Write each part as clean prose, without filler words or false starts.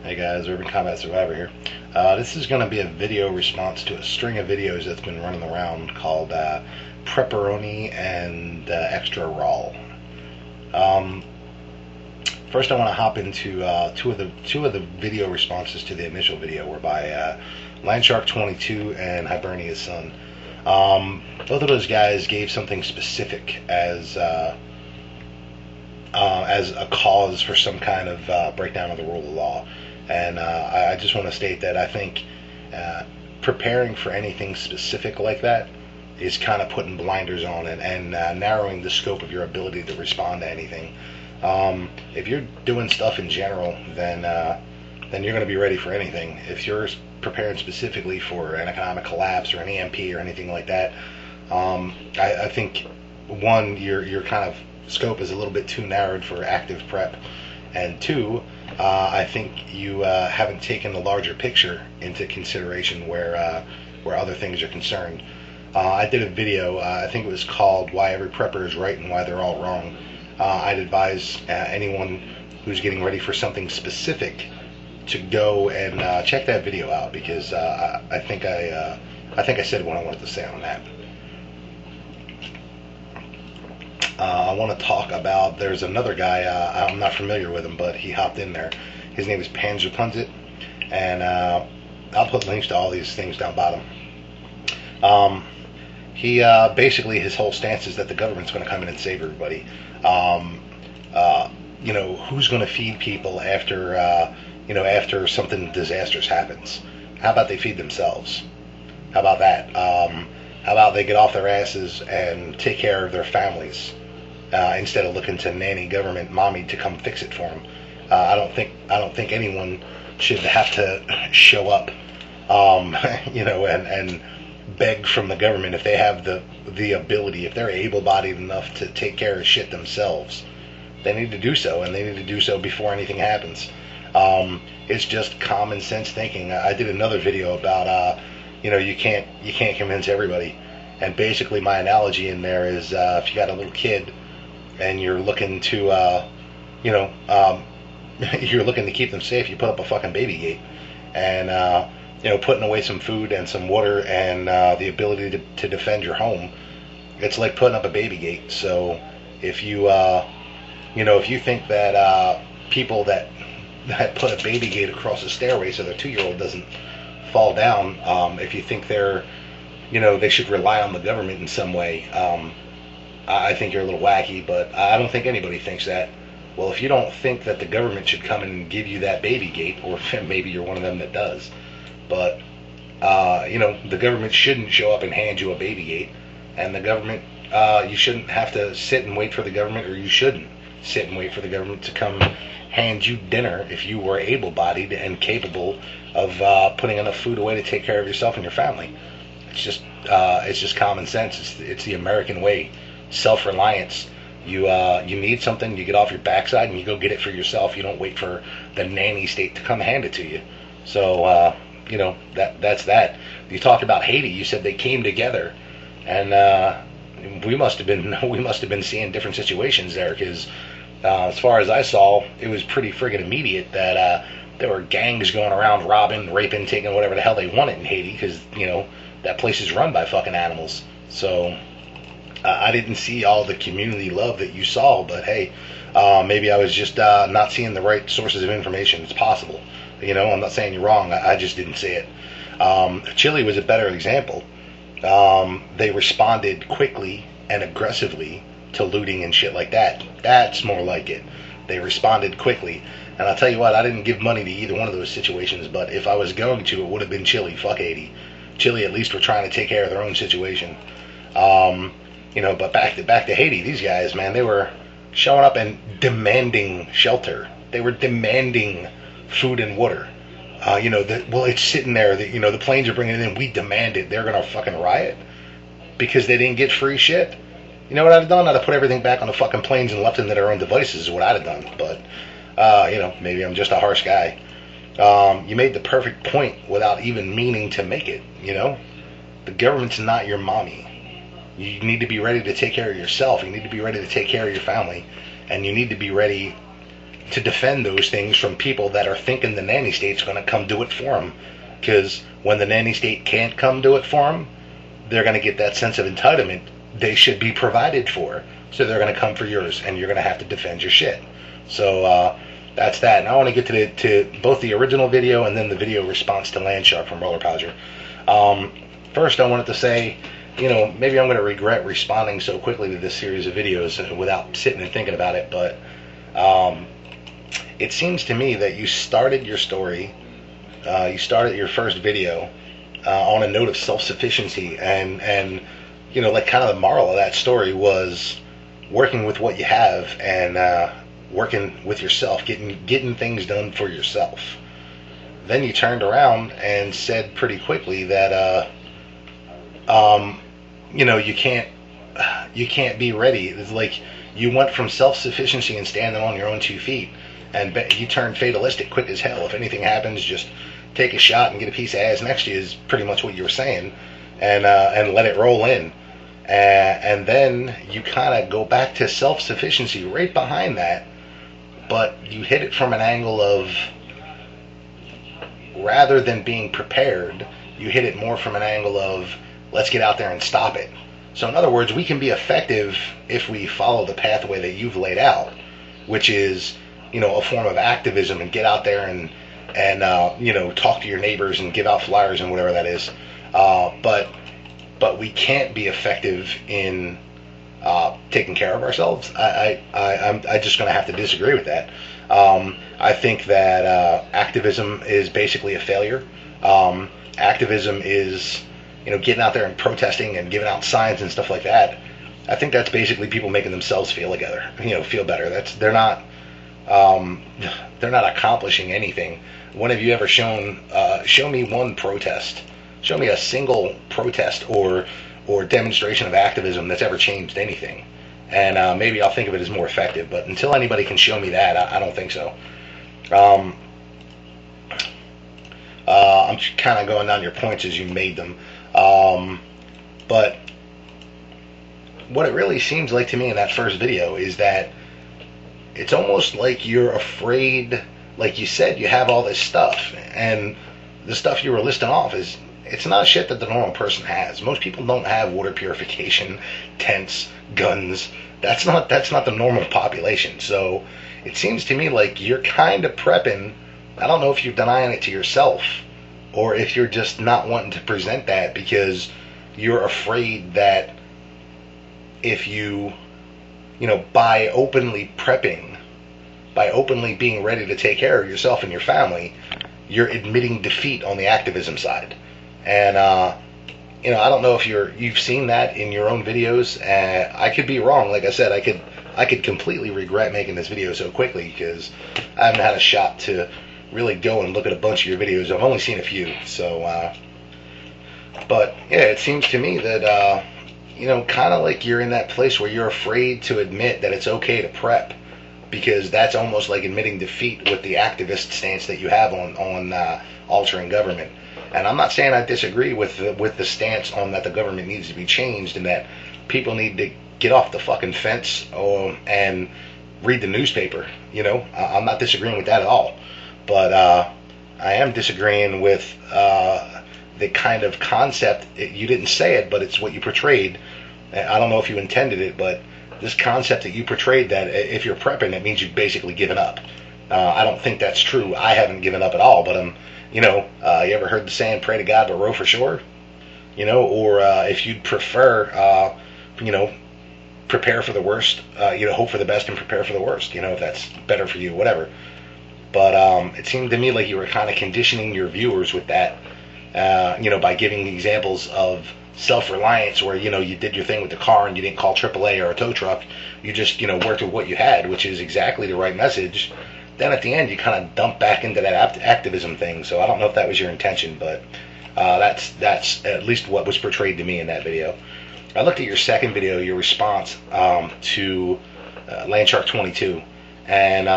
Hey guys, Urban Combat Survivor here. This is going to be a video response to a string of videos that's been running around called Prepperoni and Extra Raw. First, I want to hop into two of the video responses to the initial video, were by Landshark22 and Hibernia's son. Both of those guys gave something specific as a cause for some kind of breakdown of the rule of law. And I just want to state that I think preparing for anything specific like that is kind of putting blinders on and narrowing the scope of your ability to respond to anything. If you're doing stuff in general, then you're going to be ready for anything. If you're preparing specifically for an economic collapse or an EMP or anything like that, I think, one, your kind of scope is a little bit too narrowed for active prep, and two, I think you haven't taken the larger picture into consideration where other things are concerned. I did a video, I think it was called "Why Every Prepper is Right and Why They're All Wrong." I'd advise anyone who's getting ready for something specific to go and check that video out, because I think I said what I wanted to say on that. I want to talk about, there's another guy, I'm not familiar with him, but he hopped in there. His name is Panzerpunzit, and I'll put links to all these things down bottom. He basically, his whole stance is that the government's going to come in and save everybody. Who's going to feed people after after something disastrous happens? How about they feed themselves? How about that? How about they get off their asses and take care of their families instead of looking to nanny government mommy to come fix it for them? I don't think anyone should have to show up, and beg from the government if they have the ability. If they're able-bodied enough to take care of shit themselves, they need to do so, and they need to do so before anything happens. It's just common sense thinking. I did another video about you can't convince everybody, and basically my analogy in there is if you got a little kid and you're looking to you're looking to keep them safe, you put up a fucking baby gate, and putting away some food and some water and the ability to defend your home. It's like putting up a baby gate. So if you if you think that people that put a baby gate across the stairway so their 2-year-old doesn't fall down, if you think they should rely on the government in some way, I think you're a little wacky. But I don't think anybody thinks that. Well, if you don't think that the government should come and give you that baby gate, or maybe you're one of them that does, but the government shouldn't show up and hand you a baby gate, and the government, you shouldn't have to sit and wait for the government, or you shouldn't sit and wait for the government to come hand you dinner if you were able-bodied and capable of putting enough food away to take care of yourself and your family. It's just common sense. It's the American way. Self-reliance. You need something, you get off your backside and you go get it for yourself. You don't wait for the nanny state to come hand it to you. So that's that. You talked about Haiti. You said they came together, and we must have been seeing different situations there, because as far as I saw, it was pretty friggin' immediate that there were gangs going around robbing, raping, taking whatever the hell they wanted in Haiti, because that place is run by fucking animals. So I didn't see all the community love that you saw, but hey, maybe I was just not seeing the right sources of information. It's possible. I'm not saying you're wrong. I just didn't see it. Chile was a better example. They responded quickly and aggressively to looting and shit like that. That's more like it. They responded quickly. And I'll tell you what, I didn't give money to either one of those situations, but if I was going to, it would have been Chile. Fuck Haiti. Chile at least were trying to take care of their own situation. But back to Haiti, these guys, man, they were showing up and demanding shelter. They were demanding food and water. It's sitting there. The planes are bringing it in. We demand it. They're gonna fucking riot because they didn't get free shit. You know what I'd have done? I'd have put everything back on the fucking planes and left them to their own devices. Is what I'd have done. But maybe I'm just a harsh guy. You made the perfect point without even meaning to make it. The government's not your mommy. You need to be ready to take care of yourself. You need to be ready to take care of your family, and you need to be ready to defend those things from people that are thinking the nanny state's going to come do it for them. Because when the nanny state can't come do it for them, they're going to get that sense of entitlement they should be provided for. So they're going to come for yours, and you're going to have to defend your shit. So that's that. And I want to get to both the original video and then the video response to Landshark from Roller Pauser. First, I wanted to say, maybe I'm going to regret responding so quickly to this series of videos without sitting and thinking about it, but it seems to me that you started your story, you started your first video on a note of self-sufficiency, and like kind of the moral of that story was working with what you have and working with yourself, getting things done for yourself. Then you turned around and said pretty quickly that you can't be ready. It's like you went from self-sufficiency and standing on your own 2 feet, and you turned fatalistic quick as hell. If anything happens, just take a shot and get a piece of ass next to you is pretty much what you were saying, and let it roll in. And then you kind of go back to self-sufficiency right behind that, but you hit it from an angle of, rather than being prepared, you hit it more from an angle of, let's get out there and stop it. So in other words, we can be effective if we follow the pathway that you've laid out, which is, a form of activism, and get out there and talk to your neighbors and give out flyers and whatever that is. But we can't be effective in taking care of ourselves. I'm just going to have to disagree with that. I think that activism is basically a failure. Activism is, getting out there and protesting and giving out signs and stuff like that. I think that's basically people making themselves feel better. They're not accomplishing anything. When have you ever show me one protest? Show me a single protest or demonstration of activism that's ever changed anything, and maybe I'll think of it as more effective. But until anybody can show me that, I don't think so. I'm kind of going down your points as you made them, but what it really seems like to me in that first video is that it's almost like you're afraid. Like you said, you have all this stuff, and the stuff you were listing off it's not shit that the normal person has. Most people don't have water purification, tents, guns. That's not the normal population. So it seems to me like you're kind of prepping. I don't know if you're denying it to yourself, or if you're just not wanting to present that because you're afraid that if you, by openly prepping, by openly being ready to take care of yourself and your family, you're admitting defeat on the activism side. And I don't know if you've seen that in your own videos. I could be wrong. Like I said, I could completely regret making this video so quickly because I haven't had a shot to really go and look at a bunch of your videos. I've only seen a few. So, but yeah, it seems to me that kind of like you're in that place where you're afraid to admit that it's okay to prep, because that's almost like admitting defeat with the activist stance that you have on altering government. And I'm not saying I disagree with the stance on that the government needs to be changed and that people need to get off the fucking fence and read the newspaper. I'm not disagreeing with that at all. But I am disagreeing with the kind of concept. You didn't say it, but it's what you portrayed. I don't know if you intended it, but this concept that you portrayed, that if you're prepping, it means you've basically given up. I don't think that's true. I haven't given up at all, but I'm. You ever heard the saying, pray to God but row for shore? Or if you'd prefer, prepare for the worst, hope for the best and prepare for the worst, if that's better for you, whatever. But it seemed to me like you were kind of conditioning your viewers with that, by giving examples of self-reliance where, you did your thing with the car and you didn't call AAA or a tow truck. You just, worked with what you had, which is exactly the right message. Then at the end, you kind of dump back into that activism thing. So I don't know if that was your intention, but that's at least what was portrayed to me in that video. I looked at your second video, your response to Landshark 22, and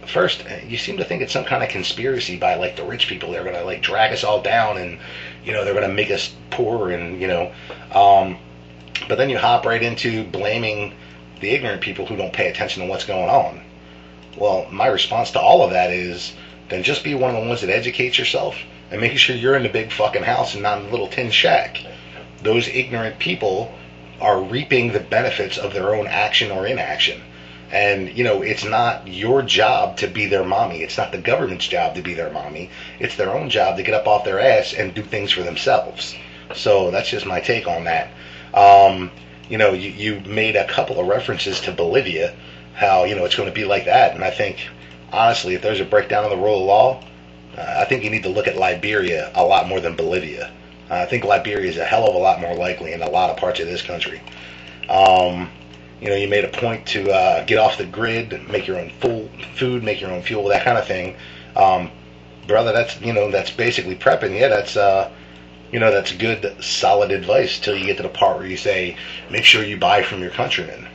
first, you seem to think it's some kind of conspiracy by like the rich people. They're gonna like drag us all down, and they're gonna make us poor, and but then you hop right into blaming the ignorant people who don't pay attention to what's going on. Well, my response to all of that is, then just be one of the ones that educates yourself and make sure you're in the big fucking house and not in the little tin shack. Those ignorant people are reaping the benefits of their own action or inaction. And, it's not your job to be their mommy. It's not the government's job to be their mommy. It's their own job to get up off their ass and do things for themselves. So that's just my take on that. You made a couple of references to Bolivia, how, it's going to be like that. And I think, honestly, if there's a breakdown of the rule of law, I think you need to look at Liberia a lot more than Bolivia. I think Liberia is a hell of a lot more likely in a lot of parts of this country. You made a point to get off the grid, make your own food, make your own fuel, that kind of thing. Brother, that's basically prepping. Yeah, that's good, solid advice till you get to the part where you say, make sure you buy from your countrymen.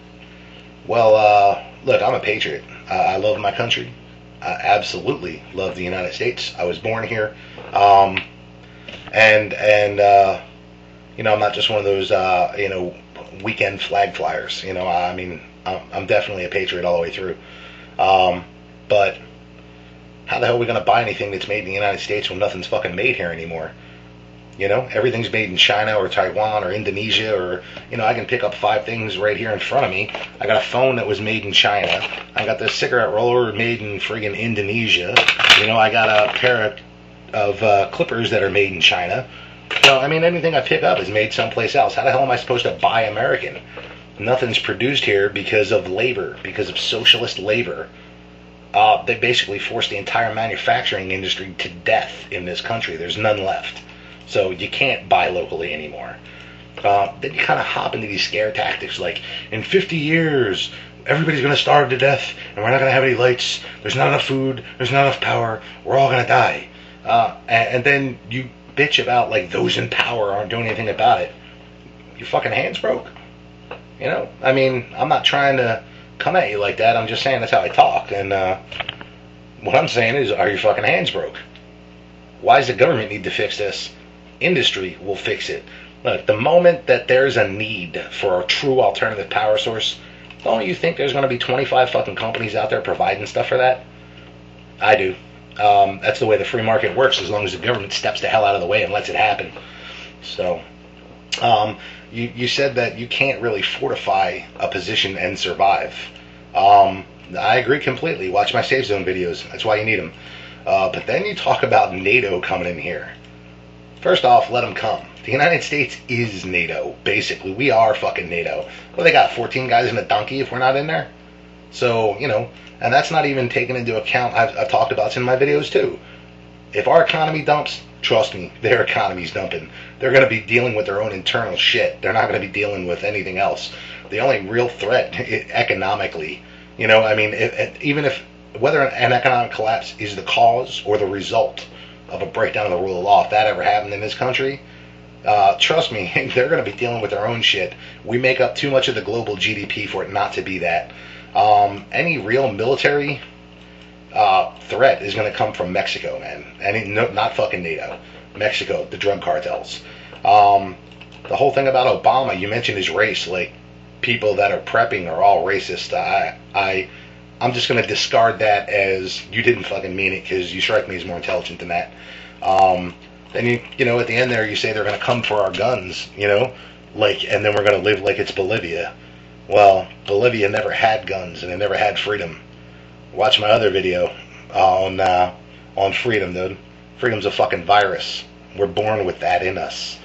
Well, look, I'm a patriot. I love my country. I absolutely love the United States. I was born here. And I'm not just one of those, weekend flag flyers. I'm definitely a patriot all the way through. But how the hell are we going to buy anything that's made in the United States when nothing's fucking made here anymore? Everything's made in China or Taiwan or Indonesia, or, I can pick up 5 things right here in front of me. I got a phone that was made in China. I got this cigarette roller made in friggin' Indonesia. I got a pair of clippers that are made in China. Anything I pick up is made someplace else. How the hell am I supposed to buy American? Nothing's produced here because of labor, because of socialist labor. They basically forced the entire manufacturing industry to death in this country. There's none left. So you can't buy locally anymore. Then you kind of hop into these scare tactics like, in 50 years, everybody's going to starve to death, and we're not going to have any lights, there's not enough food, there's not enough power, we're all going to die. And then you bitch about, like, those in power aren't doing anything about it. Your fucking hands broke? I'm not trying to come at you like that. I'm just saying that's how I talk. And what I'm saying is, are your fucking hands broke? Why does the government need to fix this? Industry will fix it. Look, the moment that there's a need for a true alternative power source, don't you think there's going to be 25 fucking companies out there providing stuff for that? I do. That's the way the free market works, as long as the government steps the hell out of the way and lets it happen. So, you said that you can't really fortify a position and survive. I agree completely. Watch my Safe Zone videos. That's why you need them. But then you talk about NATO coming in here. First off, let them come. The United States is NATO, basically. We are fucking NATO. Well, they got 14 guys in a donkey if we're not in there. So, and that's not even taken into account, I've talked about this in my videos too. If our economy dumps, trust me, their economy's dumping. They're going to be dealing with their own internal shit. They're not going to be dealing with anything else. The only real threat economically, even if, whether an economic collapse is the cause or the result of a breakdown of the rule of law, if that ever happened in this country, trust me, they're going to be dealing with their own shit. We make up too much of the global GDP for it not to be that. Any real military threat is going to come from Mexico, man. Not fucking NATO. Mexico, the drug cartels. The whole thing about Obama, you mentioned his race, like, people that are prepping are all racist. I'm just going to discard that as you didn't fucking mean it, because you strike me as more intelligent than that. Then at the end there, you say they're going to come for our guns, and then we're going to live like it's Bolivia. Well, Bolivia never had guns, and it never had freedom. Watch my other video on freedom, dude. Freedom's a fucking virus. We're born with that in us.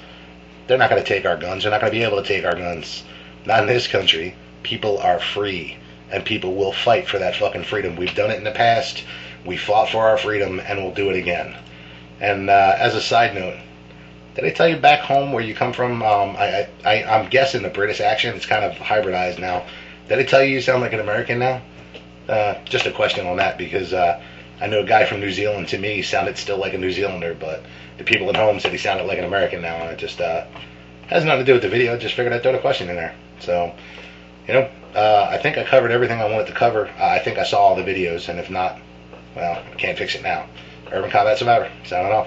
They're not going to take our guns. They're not going to be able to take our guns. Not in this country. People are free, and people will fight for that fucking freedom. We've done it in the past. We fought for our freedom, and we'll do it again. And as a side note, did I tell you back home where you come from? I'm guessing the British accent. It's kind of hybridized now. Did I tell you sound like an American now? Just a question on that, because I know a guy from New Zealand. To me, he sounded still like a New Zealander, but the people at home said he sounded like an American now, and it just has nothing to do with the video. I just figured I'd throw the question in there. So, I think I covered everything I wanted to cover. I think I saw all the videos, and if not, well, I can't fix it now. Urban Combat Survivor, signing off.